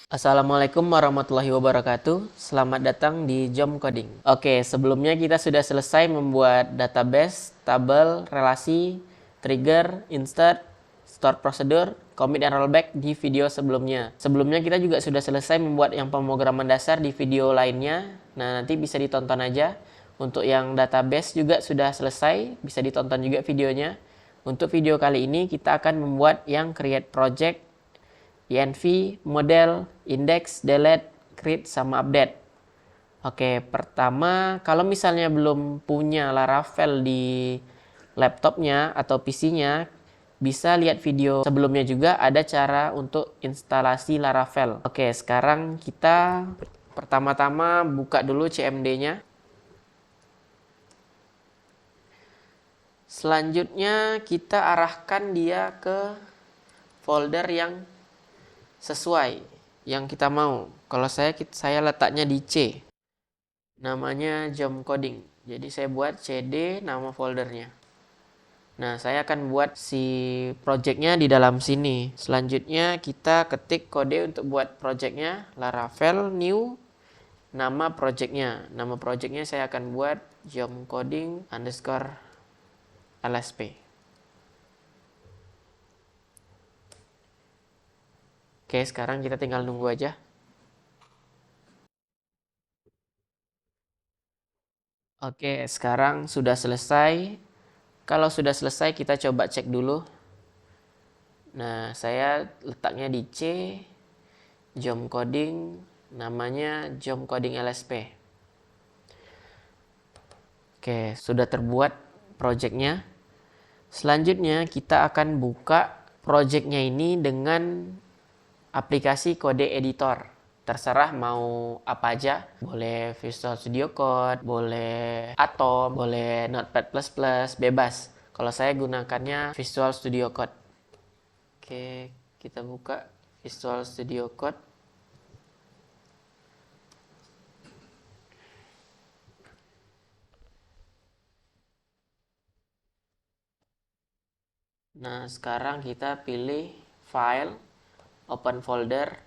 Assalamualaikum warahmatullahi wabarakatuh. Selamat datang di Jom Coding. Oke, sebelumnya kita sudah selesai membuat database, tabel, relasi, trigger, insert, store procedure, commit dan rollback di video sebelumnya. Sebelumnya kita juga sudah selesai membuat yang pemrograman dasar di video lainnya. Nah, nanti bisa ditonton aja. Untuk yang database juga sudah selesai, bisa ditonton juga videonya. Untuk video kali ini kita akan membuat yang create project, env, model, index, delete, create, sama update. Oke, pertama kalau misalnya belum punya Laravel di laptopnya atau PC-nya, bisa lihat video sebelumnya juga ada cara untuk instalasi Laravel. Oke, sekarang kita pertama-tama buka dulu CMD-nya. Selanjutnya kita arahkan dia ke folder yang sesuai yang kita mau. Kalau saya letaknya di C. Namanya Jom Coding. Jadi saya buat CD nama foldernya. Nah, saya akan buat si projectnya di dalam sini. Selanjutnya kita ketik kode untuk buat projectnya Laravel new nama projectnya. Nama projectnya saya akan buat Jom Coding underscore LSP. Oke, sekarang kita tinggal nunggu aja. Oke, sekarang sudah selesai. Kalau sudah selesai, kita coba cek dulu. Nah, saya letaknya di C, Jom Coding, namanya Jom Coding LSP. Oke, sudah terbuat projectnya. Selanjutnya, kita akan buka projectnya ini dengan aplikasi kode editor. Terserah mau apa aja, boleh Visual Studio Code, boleh Atom, boleh Notepad++, bebas. Kalau saya gunakannya Visual Studio Code. Oke, kita buka Visual Studio Code. Nah, sekarang kita pilih File, Open Folder.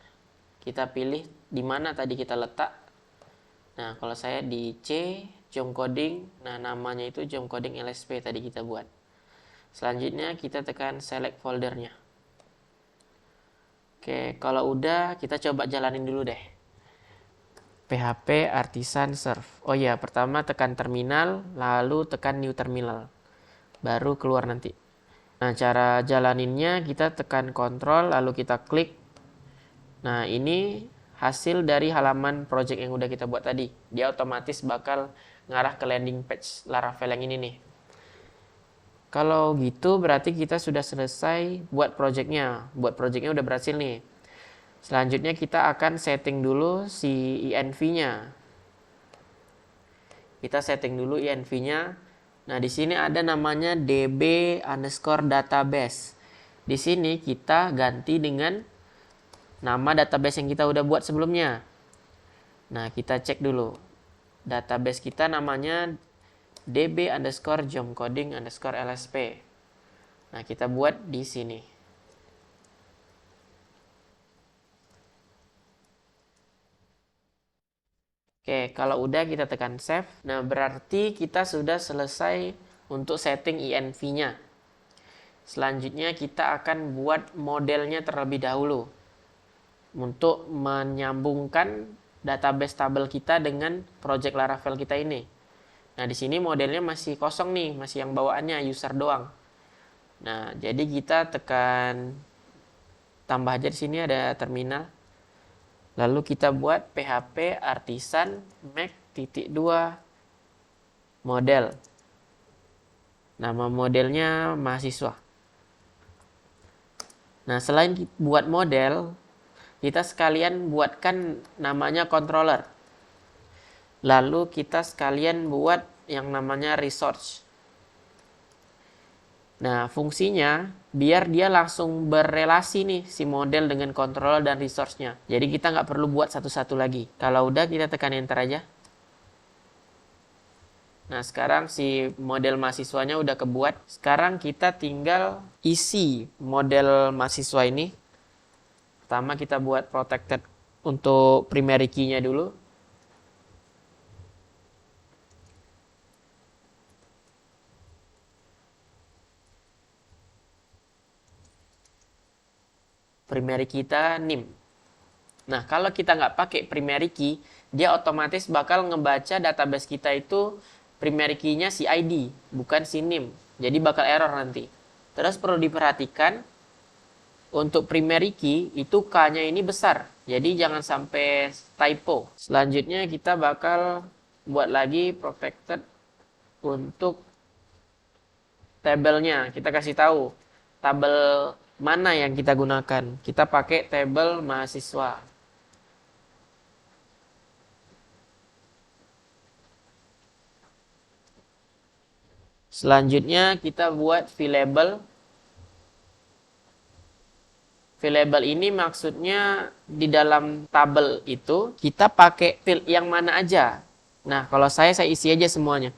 Kita pilih di mana tadi kita letak. Nah, kalau saya di C, Jom Coding. Nah, namanya itu Jom Coding LSP tadi kita buat. Selanjutnya kita tekan select foldernya. Oke, kalau udah kita coba jalanin dulu deh. PHP Artisan Serve. Oh iya, pertama tekan terminal, lalu tekan new terminal. Baru keluar nanti. Nah, cara jalaninnya kita tekan Ctrl, lalu kita klik. Nah, ini hasil dari halaman project yang udah kita buat tadi. Dia otomatis bakal ngarah ke landing page Laravel yang ini nih. Kalau gitu berarti kita sudah selesai buat projectnya. Buat projectnya udah berhasil nih. Selanjutnya kita akan setting dulu si env-nya. Kita setting dulu env-nya. Nah, di sini ada namanya db_database. Di sini kita ganti dengan nama database yang kita udah buat sebelumnya. Nah, kita cek dulu. Database kita namanya db_jomcoding_lsp. Nah, kita buat di sini. Oke, kalau udah kita tekan save. Nah, berarti kita sudah selesai untuk setting env-nya. Selanjutnya kita akan buat modelnya terlebih dahulu. Untuk menyambungkan database tabel kita dengan project Laravel kita ini. Nah, di sini modelnya masih kosong nih, masih yang bawaannya user doang. Nah, jadi kita tekan tambah aja di sini ada terminal. Lalu kita buat PHP Artisan Mac.2 model. Nama modelnya mahasiswa. Nah, selain buat model, kita sekalian buatkan namanya controller. Lalu kita sekalian buat yang namanya resource. Nah, fungsinya biar dia langsung berrelasi nih si model dengan controller dan resource-nya. Jadi kita nggak perlu buat satu-satu lagi. Kalau udah kita tekan enter aja. Nah, sekarang si model mahasiswanya udah kebuat. Sekarang kita tinggal isi model mahasiswa ini. Pertama kita buat protected untuk primary key-nya dulu. Primary kita NIM. Nah, kalau kita nggak pakai primary key, dia otomatis bakal ngebaca database kita itu primary key-nya si ID, bukan si NIM. Jadi bakal error nanti. Terus perlu diperhatikan, untuk primary key itu K-nya ini besar. Jadi jangan sampai typo. Selanjutnya kita bakal buat lagi protected untuk tabelnya. Kita kasih tahu tabel mana yang kita gunakan. Kita pakai tabel mahasiswa. Selanjutnya kita buat VLabel. VLabel ini maksudnya di dalam tabel itu kita pakai field yang mana aja. Nah, kalau saya isi aja semuanya.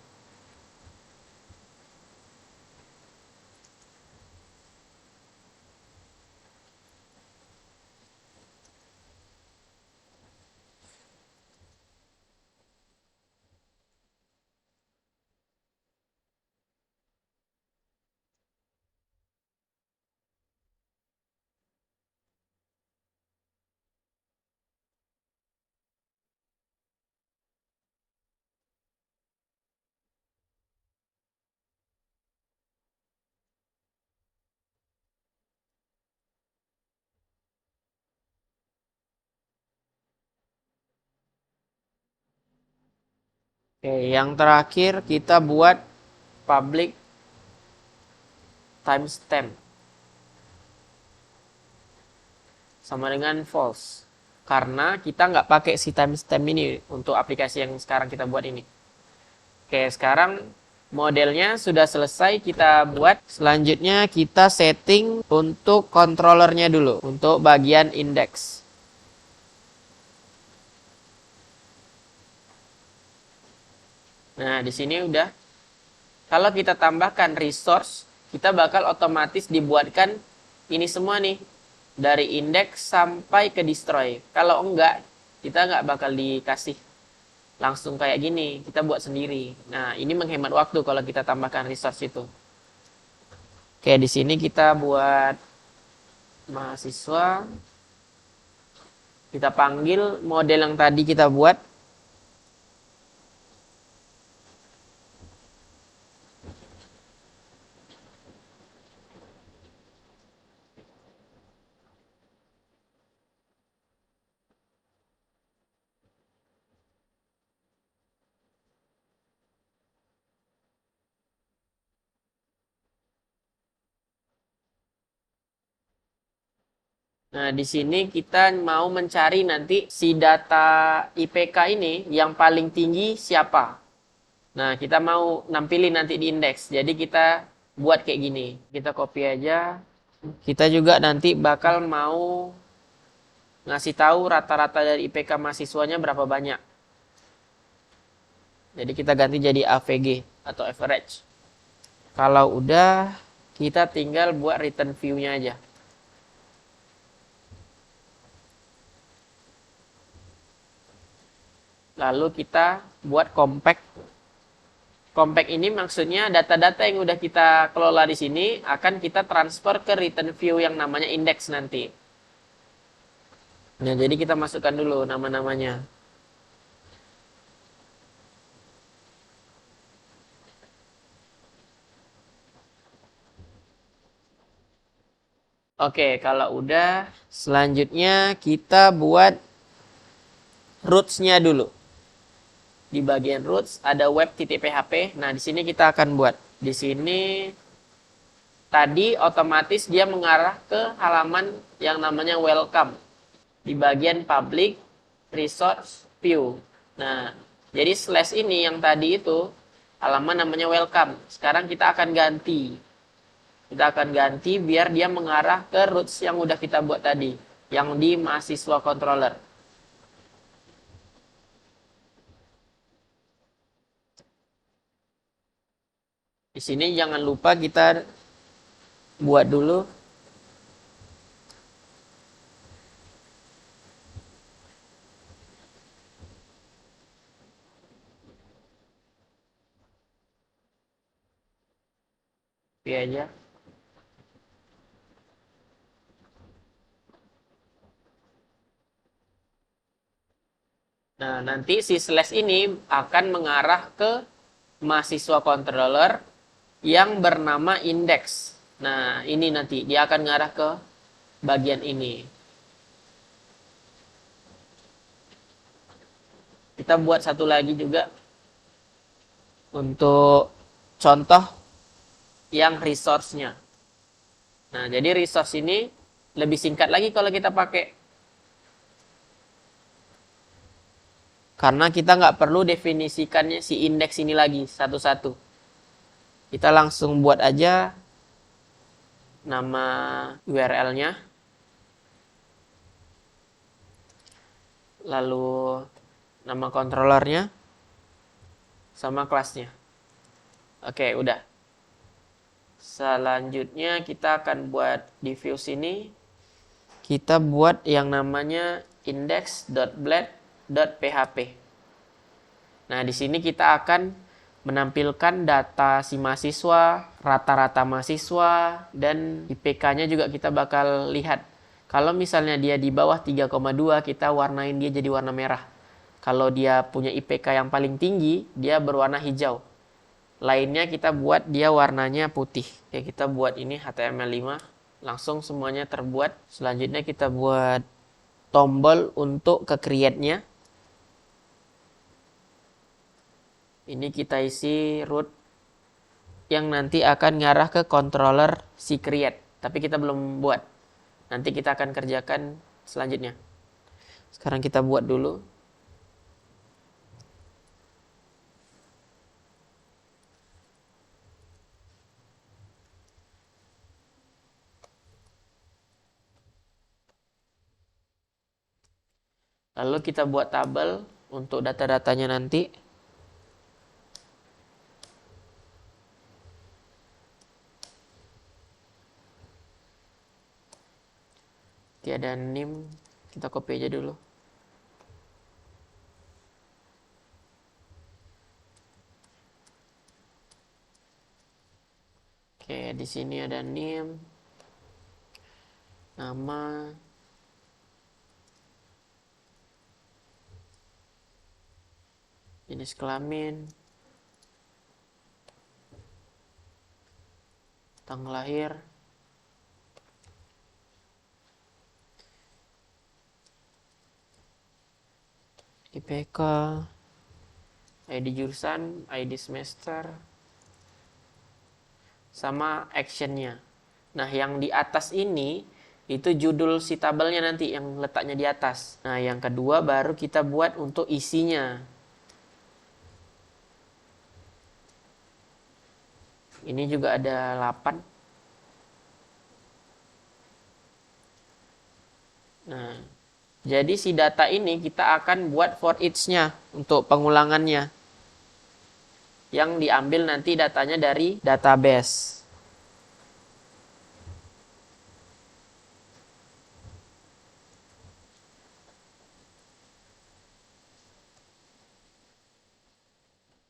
Oke, yang terakhir kita buat public timestamp sama dengan false, karena kita nggak pakai si timestamp ini untuk aplikasi yang sekarang kita buat ini. Oke, sekarang modelnya sudah selesai kita buat. Selanjutnya kita setting untuk controllernya dulu, untuk bagian index. Nah, di sini udah. Kalau kita tambahkan resource, kita bakal otomatis dibuatkan ini semua nih. Dari index sampai ke destroy. Kalau enggak, kita nggak bakal dikasih langsung kayak gini. Kita buat sendiri. Nah, ini menghemat waktu kalau kita tambahkan resource itu. Oke, di sini kita buat mahasiswa. Kita panggil model yang tadi kita buat. Nah, di sini kita mau mencari nanti si data IPK ini yang paling tinggi siapa. Nah, kita mau nampilin nanti di indeks. Jadi kita buat kayak gini. Kita copy aja. Kita juga nanti bakal mau ngasih tahu rata-rata dari IPK mahasiswanya berapa banyak. Jadi kita ganti jadi AVG atau average. Kalau udah, kita tinggal buat return view-nya aja. Lalu kita buat compact. Compact ini maksudnya data-data yang udah kita kelola di sini akan kita transfer ke return view yang namanya index nanti. Nah, jadi kita masukkan dulu nama-namanya. Oke, kalau udah, selanjutnya kita buat roots-nya dulu. Di bagian roots ada web.php. Nah, di sini kita akan buat. Di sini tadi otomatis dia mengarah ke halaman yang namanya welcome. Di bagian public resource view. Nah, jadi slash ini yang tadi itu halaman namanya welcome. Sekarang kita akan ganti. Kita akan ganti biar dia mengarah ke roots yang udah kita buat tadi. Yang di mahasiswa controller. Di sini jangan lupa kita buat dulu Copy aja. Nah, nanti si slash ini akan mengarah ke mahasiswa controller yang bernama index. Nah, ini nanti dia akan mengarah ke bagian ini. Kita buat satu lagi juga untuk contoh yang resource-nya. Nah, jadi resource ini lebih singkat lagi kalau kita pakai. Karena kita nggak perlu definisikannya si indeks ini lagi satu-satu. Kita langsung buat aja nama URL-nya. Lalu nama controllernya sama kelasnya. Oke, udah. Selanjutnya kita akan buat di views ini. Kita buat yang namanya index.blade.php. Nah, di sini kita akan menampilkan data si mahasiswa, rata-rata mahasiswa, dan IPK-nya juga kita bakal lihat. Kalau misalnya dia di bawah 3,2, kita warnain dia jadi warna merah. Kalau dia punya IPK yang paling tinggi, dia berwarna hijau. Lainnya kita buat dia warnanya putih. Oke, kita buat ini HTML5. Langsung semuanya terbuat. Selanjutnya kita buat tombol untuk ke create-nya. Ini kita isi root yang nanti akan ngarah ke controller si create. Tapi kita belum buat. Nanti kita akan kerjakan selanjutnya. Sekarang kita buat dulu. Lalu kita buat tabel untuk data-datanya nanti. Oke, ada name. Kita copy aja dulu. Oke, di sini ada name, nama, jenis kelamin, tanggal lahir, IPK, ID jurusan, ID semester, sama actionnya. Nah, yang di atas ini itu judul si tabelnya nanti yang letaknya di atas. Nah, yang kedua baru kita buat untuk isinya. Ini juga ada 8. Nah, jadi si data ini kita akan buat for each-nya untuk pengulangannya. Yang diambil nanti datanya dari database.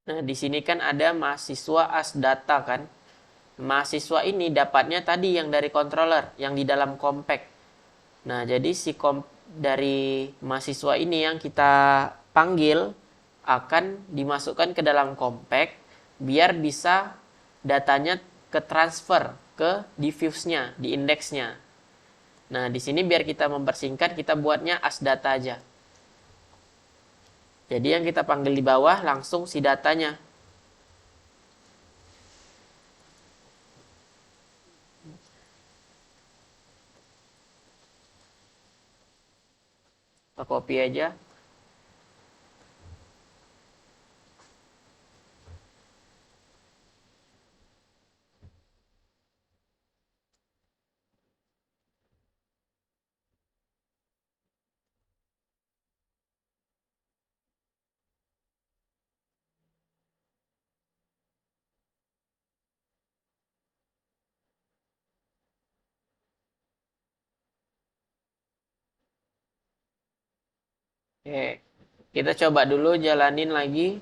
Nah, di sini kan ada mahasiswa as data kan. Mahasiswa ini dapatnya tadi yang dari controller, yang di dalam compact. Nah, jadi si dari mahasiswa ini yang kita panggil akan dimasukkan ke dalam compact biar bisa datanya ke transfer ke diffuse-nya, di indeksnya. Nah, di sini biar kita mempersingkat, kita buatnya as data aja. Jadi yang kita panggil di bawah langsung si datanya. Kita copy aja. Oke, kita coba dulu jalanin lagi.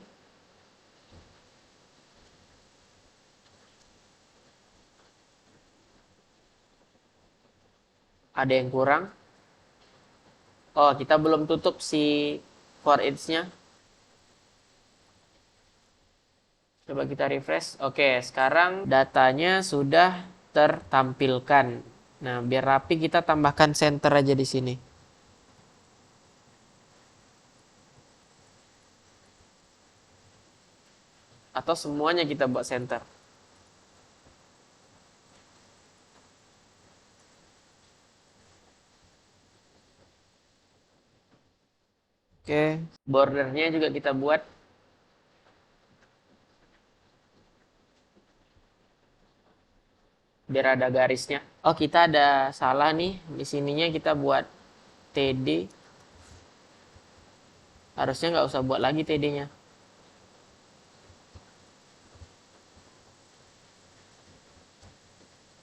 Ada yang kurang? Oh, kita belum tutup si for each-nya. Coba kita refresh. Oke, sekarang datanya sudah tertampilkan. Nah, biar rapi kita tambahkan center aja di sini. Atau semuanya kita buat center. Oke, bordernya juga kita buat. Biar ada garisnya. Oh, kita ada salah nih. Di sininya kita buat TD. Harusnya nggak usah buat lagi TD-nya.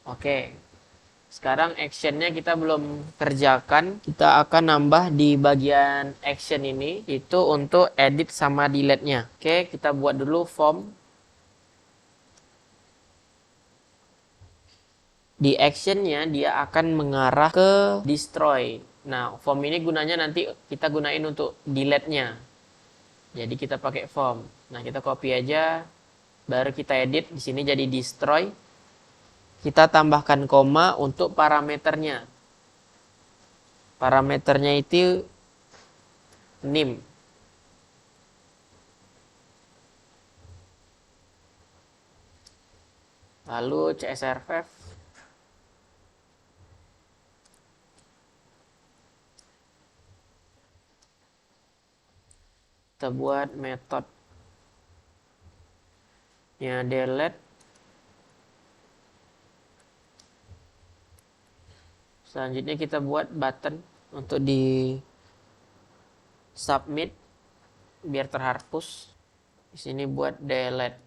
Oke. Sekarang actionnya kita belum kerjakan. Kita akan nambah di bagian action ini. Itu untuk edit sama delete-nya. Oke, kita buat dulu form. Di actionnya dia akan mengarah ke destroy. Nah, form ini gunanya nanti kita gunain untuk delete-nya. Jadi kita pakai form. Nah, kita copy aja. Baru kita edit. Di sini jadi destroy. Kita tambahkan koma untuk parameternya. Parameternya itu name. Lalu csrf. Kita buat metodenya delete. Selanjutnya kita buat button untuk di submit biar terhapus. Di sini buat delete.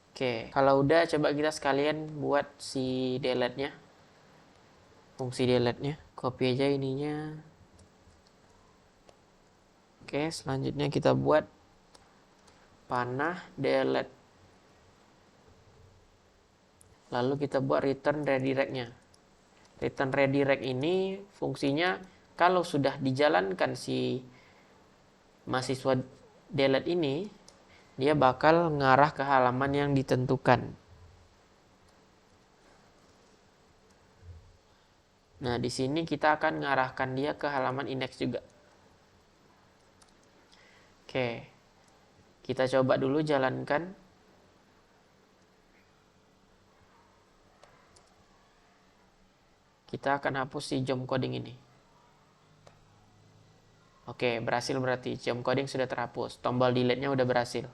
Oke, kalau udah coba kita sekalian buat si delete-nya. Fungsi delete-nya. Copy aja ininya. Oke, selanjutnya kita buat panah delete. Lalu kita buat return redirect-nya. Return redirect ini fungsinya kalau sudah dijalankan si mahasiswa delete ini, dia bakal ngarah ke halaman yang ditentukan. Nah, di sini kita akan ngarahkan dia ke halaman index juga. Oke. Kita coba dulu jalankan. Kita akan hapus si jump coding ini. Oke, berhasil berarti. Jump coding sudah terhapus. Tombol delete-nya udah berhasil.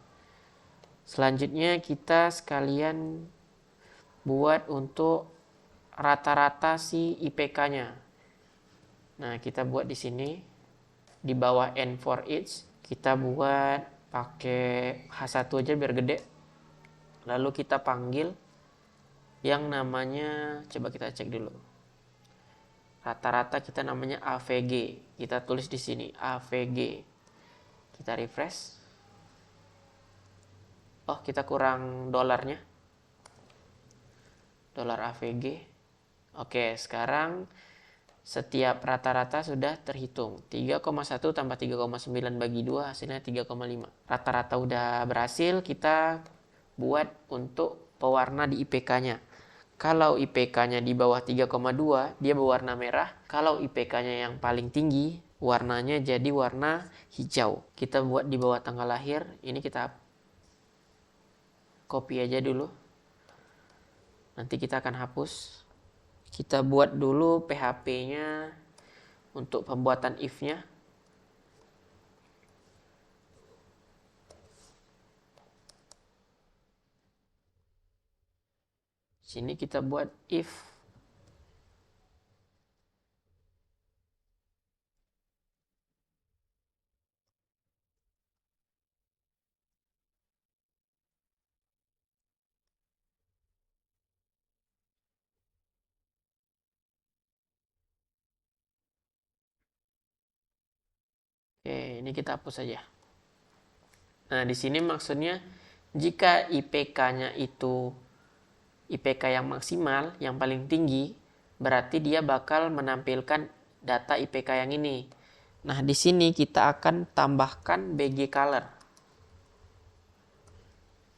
Selanjutnya kita sekalian buat untuk rata-rata si IPK-nya. Nah, kita buat di sini di bawah N for each, kita buat pakai H1 aja biar gede. Lalu kita panggil yang namanya, coba kita cek dulu. Rata-rata kita namanya AVG. Kita tulis di sini AVG. Kita refresh. Oh, kita kurang dolarnya. Dolar AVG. Oke, sekarang setiap rata-rata sudah terhitung. 3,1 tambah 3,9 bagi 2 hasilnya 3,5. Rata-rata udah berhasil. Kita buat untuk pewarna di IPK-nya. Kalau IPK-nya di bawah 3,2, dia berwarna merah. Kalau IPK-nya yang paling tinggi, warnanya jadi warna hijau. Kita buat di bawah tanggal lahir. Ini kita copy aja dulu. Nanti kita akan hapus. Kita buat dulu PHP-nya untuk pembuatan if-nya. Sini kita buat if. Oke, ini kita hapus saja. Nah, di sini maksudnya jika IPK-nya itu IPK yang maksimal, yang paling tinggi, berarti dia bakal menampilkan data IPK yang ini. Nah, di sini kita akan tambahkan BG color.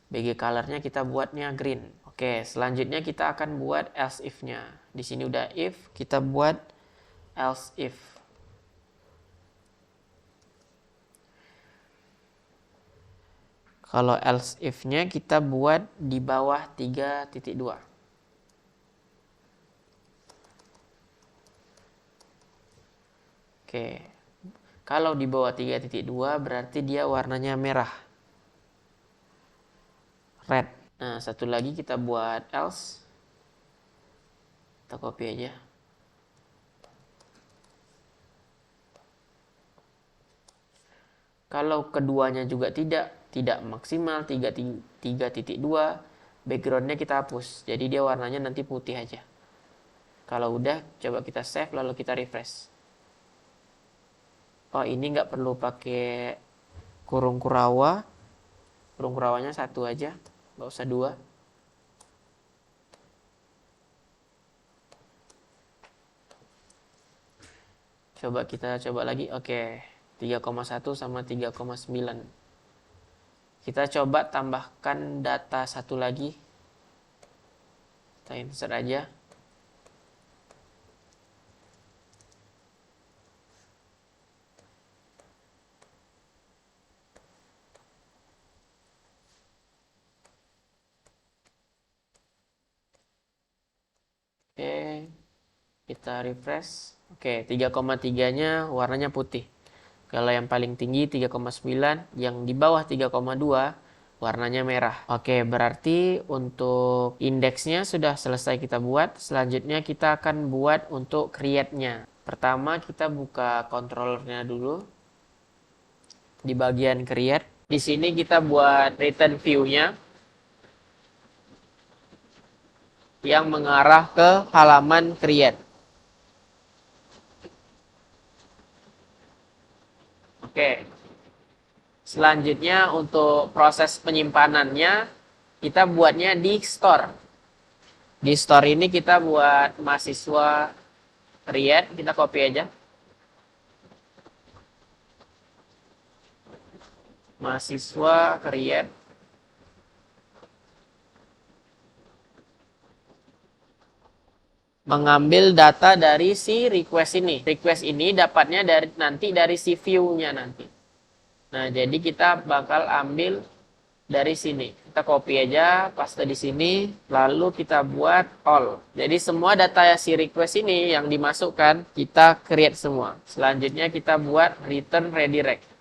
BG colornya kita buatnya green. Oke, selanjutnya kita akan buat else if-nya. Di sini udah if, kita buat else if. Kalau else if-nya kita buat di bawah 3.2. Oke. Kalau di bawah 3.2 berarti dia warnanya merah. Red. Nah, satu lagi kita buat else. Kita copy aja. Kalau keduanya juga tidak maksimal 3.2, backgroundnya kita hapus. Jadi dia warnanya nanti putih aja. Kalau udah, coba kita save lalu kita refresh. Oh, ini nggak perlu pakai kurung kurawa. Kurung kurawanya satu aja, nggak usah dua. Coba kita coba lagi. Oke, 3,1 sama 3,9. Kita coba tambahkan data satu lagi. Kita insert aja. Oke, kita refresh. Oke, 3,3-nya warnanya putih. Kalau yang paling tinggi 3,9, yang di bawah 3,2 warnanya merah. Oke, berarti untuk indeksnya sudah selesai kita buat. Selanjutnya kita akan buat untuk create-nya. Pertama kita buka controllernya dulu. Di bagian create. Di sini kita buat return view-nya yang mengarah ke halaman create. Oke. Selanjutnya untuk proses penyimpanannya kita buatnya di store. Di store ini kita buat mahasiswa create, kita copy aja. Mahasiswa create. Mengambil data dari si request ini. Request ini dapatnya nanti dari si view-nya nanti. Nah, jadi kita bakal ambil dari sini. Kita copy aja, paste di sini, lalu kita buat all. Jadi semua data si request ini yang dimasukkan, kita create semua. Selanjutnya kita buat return redirect.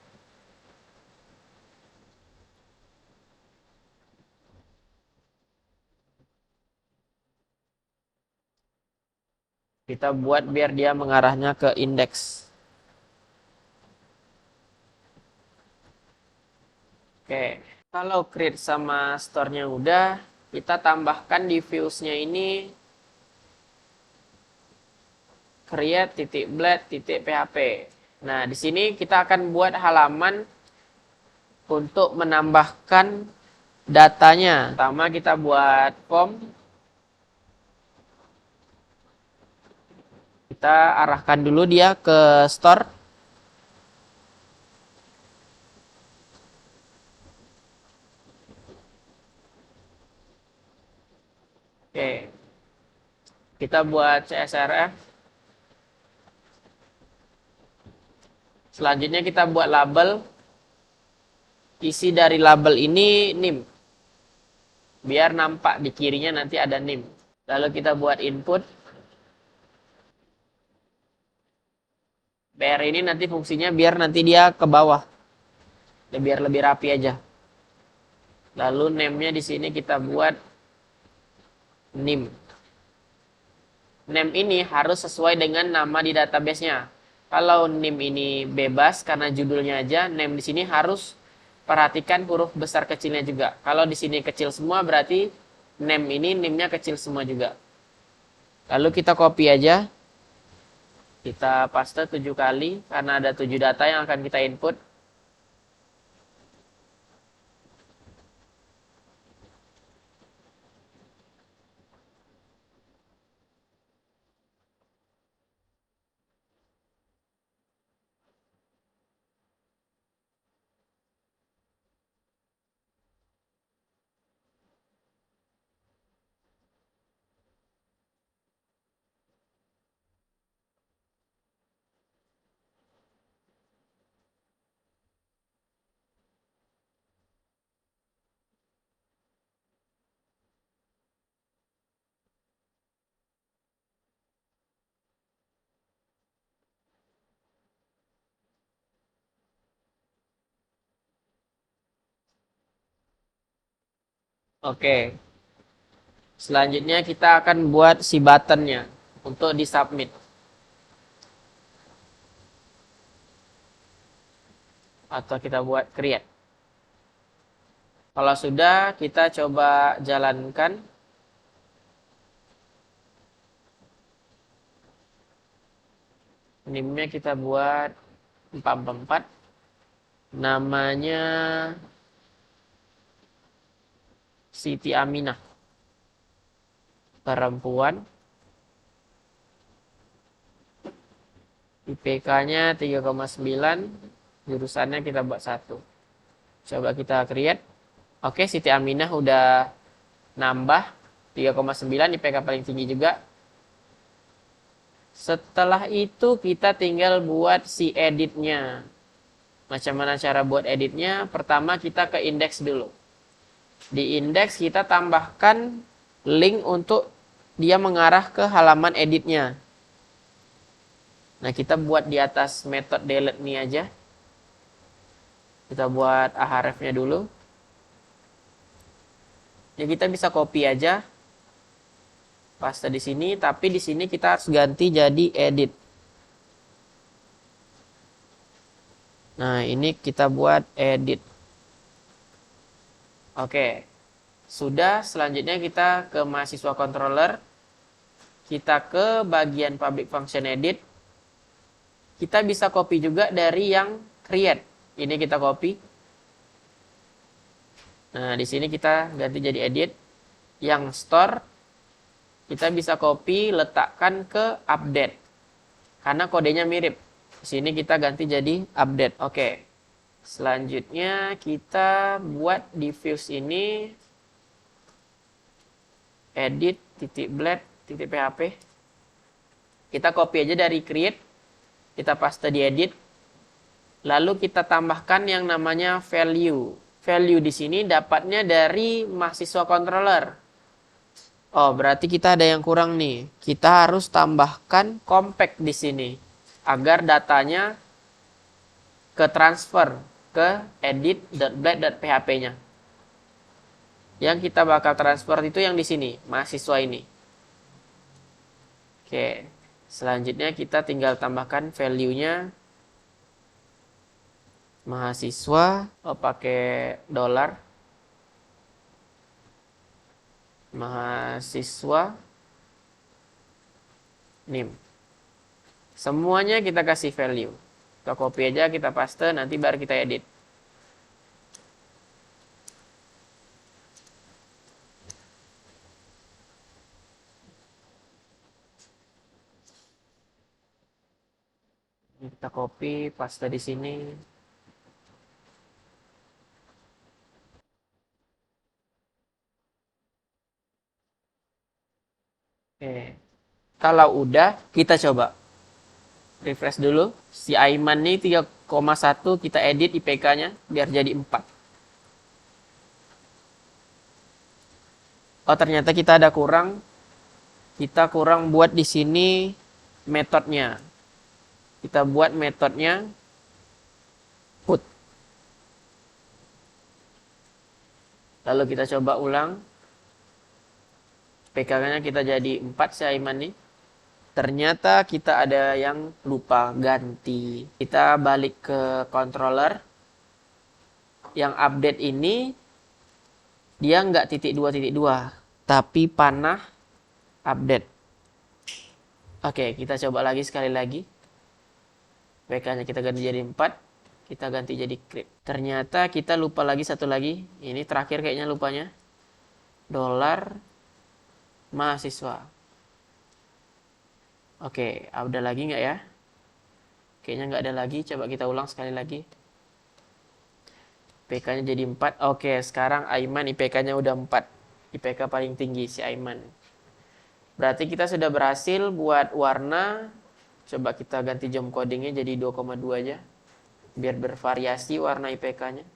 Kita buat biar dia mengarahnya ke index. Oke, kalau create sama store-nya udah, kita tambahkan di views-nya ini create.blade.php. Nah, di sini kita akan buat halaman untuk menambahkan datanya. Pertama kita buat form. Kita arahkan dulu dia ke store. Oke. Kita buat CSRF. Selanjutnya kita buat label. Isi dari label ini NIM. Biar nampak di kirinya nanti ada NIM. Lalu kita buat input. PR ini nanti fungsinya biar nanti dia ke bawah. Biar lebih rapi aja. Lalu name-nya di sini kita buat NIM. Name ini harus sesuai dengan nama di database-nya. Kalau NIM ini bebas karena judulnya aja, name di sini harus perhatikan huruf besar kecilnya juga. Kalau di sini kecil semua berarti name ini NIM-nya kecil semua juga. Lalu kita copy aja. Kita paste 7 kali karena ada 7 data yang akan kita input. Oke. Selanjutnya kita akan buat si buttonnya untuk disubmit. Atau kita buat create. Kalau sudah, kita coba jalankan. Nimnya kita buat 444. Namanya Siti Aminah. Perempuan. IPK-nya 3,9. Jurusannya kita buat 1. Coba kita create. Oke, Siti Aminah udah nambah 3,9, IPK paling tinggi juga. Setelah itu kita tinggal buat si editnya. Macam mana cara buat editnya? Pertama kita ke indeks dulu. Di indeks kita tambahkan link untuk dia mengarah ke halaman editnya. Nah, kita buat di atas method delete ini aja. Kita buat ahref-nya dulu. Ya, kita bisa copy aja. Paste di sini, tapi di sini kita harus ganti jadi edit. Nah, ini kita buat edit. Oke. Sudah, selanjutnya kita ke mahasiswa controller. Kita ke bagian public function edit. Kita bisa copy juga dari yang create. Ini kita copy. Nah, di sini kita ganti jadi edit. Yang store kita bisa copy, letakkan ke update. Karena kodenya mirip. Di sini kita ganti jadi update. Oke. Selanjutnya kita buat diffuse ini edit .blade.php. Kita copy aja dari create. Kita paste di edit. Lalu kita tambahkan yang namanya value. Value di sini dapatnya dari mahasiswa controller. Oh, berarti kita ada yang kurang nih. Kita harus tambahkan compact di sini agar datanya ke transfer ke edit.blade.php-nya. Yang kita bakal transfer itu yang di sini, mahasiswa ini. Oke, selanjutnya kita tinggal tambahkan value-nya mahasiswa, pakai dolar. Mahasiswa nim. Semuanya kita kasih value. Kita copy aja, kita paste, nanti baru kita edit. Kita copy, paste di sini. Oke. Kalau udah, kita coba refresh dulu. Si Aiman nih 3,1 kita edit IPK-nya biar jadi 4. Oh, ternyata kita ada kurang. Kita kurang buat di sini metodenya. Kita buat metodenya put. Lalu kita coba ulang. PK-nya kita jadi 4 si Aiman nih. Ternyata kita ada yang lupa ganti. Kita balik ke controller. Yang update ini dia nggak .2.2, tapi panah update. Oke, kita coba lagi sekali lagi. PK-nya kita ganti jadi 4. Kita ganti jadi script. Ternyata kita lupa lagi satu lagi. Ini terakhir kayaknya lupanya. Dolar mahasiswa. Oke, ada lagi nggak ya? Kayaknya nggak ada lagi. Coba kita ulang sekali lagi. IPK-nya jadi 4. Oke, sekarang Aiman IPK-nya udah 4. IPK paling tinggi si Aiman. Berarti kita sudah berhasil buat warna. Coba kita ganti jam codingnya jadi 2,2 aja. Biar bervariasi warna IPK-nya.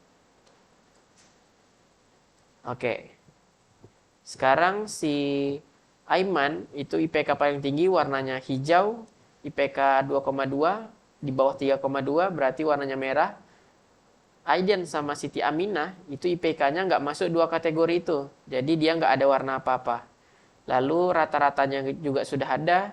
Oke. Sekarang si Aiman itu IPK paling tinggi warnanya hijau, IPK 2,2, di bawah 3,2 berarti warnanya merah. Aiden sama Siti Aminah, itu IPK-nya nggak masuk dua kategori itu. Jadi dia nggak ada warna apa-apa. Lalu rata-ratanya juga sudah ada,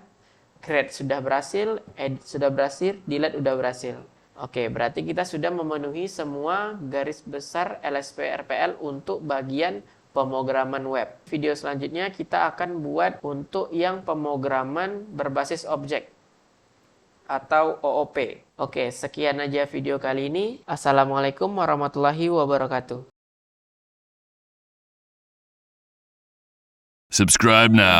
grade sudah berhasil, edit sudah berhasil, delete sudah berhasil. Oke, berarti kita sudah memenuhi semua garis besar LSP RPL untuk bagian pemrograman web. Video selanjutnya kita akan buat untuk yang pemrograman berbasis objek atau OOP. Oke, sekian aja video kali ini. Assalamualaikum warahmatullahi wabarakatuh. Subscribe now.